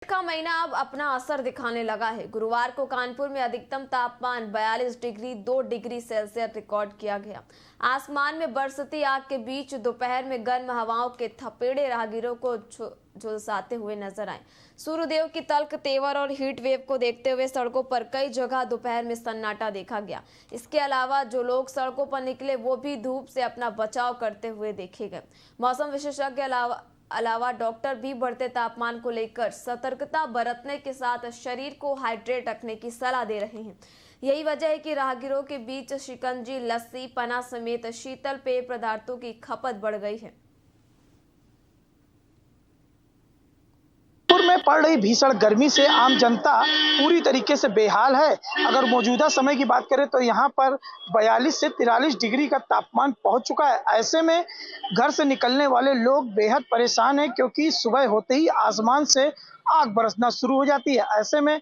का महीना अब अपना असर दिखाने लगा है। गुरुवार को कानपुर में अधिकतम तापमान 42 डिग्री 2 डिग्री सेल्सियस रिकॉर्ड किया गया। आसमान में बरसती आग के बीच दोपहर में गर्म हवाओं के थपेड़े राहगीरों को झुलसाते हुए नजर आए। सूर्यदेव की तल्ख तेवर और हीट वेव को देखते हुए सड़कों पर कई जगह दोपहर में सन्नाटा देखा गया। इसके अलावा जो लोग सड़कों पर निकले वो भी धूप से अपना बचाव करते हुए देखे गए। मौसम विशेषज्ञ अलावा डॉक्टर भी बढ़ते तापमान को लेकर सतर्कता बरतने के साथ शरीर को हाइड्रेट रखने की सलाह दे रहे हैं। यही वजह है कि राहगीरों के बीच शिकंजी, लस्सी, पना समेत शीतल पेय पदार्थों की खपत बढ़ गई है। कानपुर में पड़ रही भीषण गर्मी से आम जनता पूरी तरीके से बेहाल है। अगर मौजूदा समय की बात करें तो यहाँ पर 42 से 43 डिग्री का तापमान पहुँच चुका है। ऐसे में घर से निकलने वाले लोग बेहद परेशान हैं, क्योंकि सुबह होते ही आसमान से आग बरसना शुरू हो जाती है। ऐसे में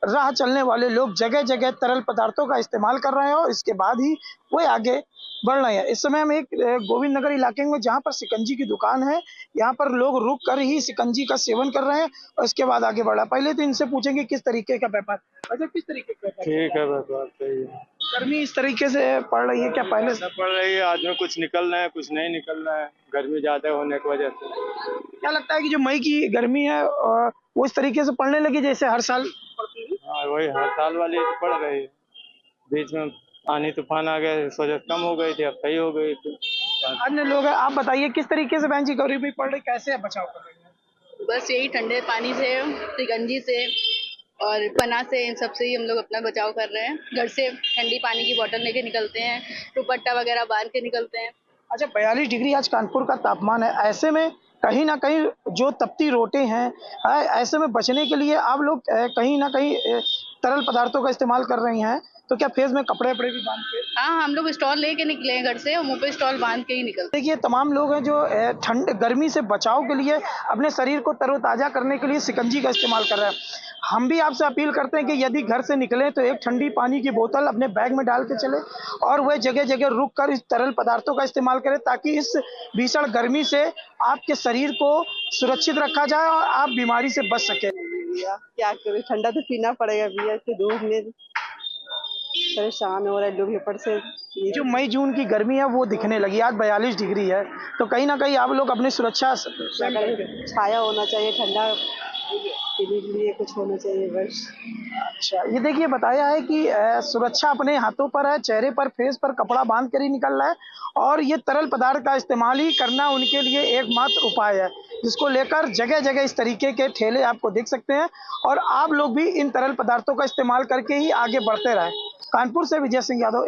राह चलने वाले लोग जगह जगह तरल पदार्थों का इस्तेमाल कर रहे हैं और इसके बाद ही वो आगे बढ़ रहे हैं। इस समय हम एक गोविंद नगर इलाके में, जहाँ पर शिकंजी की दुकान है, यहाँ पर लोग रुक कर ही शिकंजी का सेवन कर रहे हैं और इसके बाद आगे बढ़ा। पहले तो इनसे पूछेंगे किस तरीके का व्यापार, अच्छा किस तरीके का व्यापार? ठीक है, व्यापार सही है। गर्मी इस तरीके से पड़ रही है क्या पहले से? पड़ रही है, आदमी कुछ निकल रहे हैं, कुछ नहीं निकल रहा है, गर्मी ज्यादा होने की वजह से। क्या लगता है कि जो मई की गर्मी है वो इस तरीके से पड़ने लगी जैसे हर साल पड़ती है? हाँ, वही हर साल वाली तो पड़ रही है। बीच में पानी तूफान आ गया, सोचा कम हो गई थी, अब सही हो गई थी। अन्य लोग हैं, आप बताइए किस तरीके से बहन जी गर्मी पड़ रही, कैसे बचाव कर रही है? बस यही ठंडे पानी से, शिकंजी से और पना से, इन सब से ही हम लोग अपना बचाव कर रहे हैं। घर से ठंडी पानी की बोतल लेके निकलते हैं, दुपट्टा वगैरह बांध के निकलते हैं। अच्छा, 42 डिग्री आज कानपुर का तापमान है। ऐसे में कहीं ना कहीं जो तपती रोटें हैं, ऐसे में बचने के लिए आप लोग कहीं ना कहीं तरल पदार्थों का इस्तेमाल कर रही हैं, तो क्या फेस में कपड़े वपड़े भी बांध के? हाँ, हम लोग स्टॉल लेके निकले हैं घर से और मुंह पे स्टॉल बांध के ही निकलते देखिए, तमाम लोग हैं जो ठंड गर्मी से बचाव के लिए अपने शरीर को तरोताजा करने के लिए शिकंजी का इस्तेमाल कर रहे हैं। हम भी आपसे अपील करते हैं कि यदि घर से निकलें तो एक ठंडी पानी की बोतल अपने बैग में डाल के चले और वह जगह जगह रुक कर इस तरल पदार्थों का इस्तेमाल करें, ताकि इस भीषण गर्मी से आपके शरीर को सुरक्षित रखा जाए और आप बीमारी से बच सकें। भैया क्या करें, ठंडा तो पीना पड़ेगा भैया, इतनी धूप में परेशान हो रहे लोग ऊपर से। जो मई जून की गर्मी है वो दिखने लगी, आज 42 डिग्री है, तो कहीं ना कहीं आप लोग अपनी सुरक्षा छाया होना चाहिए, ठंडा पीने के लिए कुछ होना चाहिए बस। अच्छा, ये देखिए बताया है कि सुरक्षा अपने हाथों पर है, चेहरे पर, फेस पर कपड़ा बांध कर ही निकल रहा है और ये तरल पदार्थ का इस्तेमाल ही करना उनके लिए एकमात्र उपाय है, जिसको लेकर जगह जगह इस तरीके के ठेले आपको देख सकते हैं और आप लोग भी इन तरल पदार्थों का इस्तेमाल करके ही आगे बढ़ते रहें। कानपुर से विजय सिंह यादव।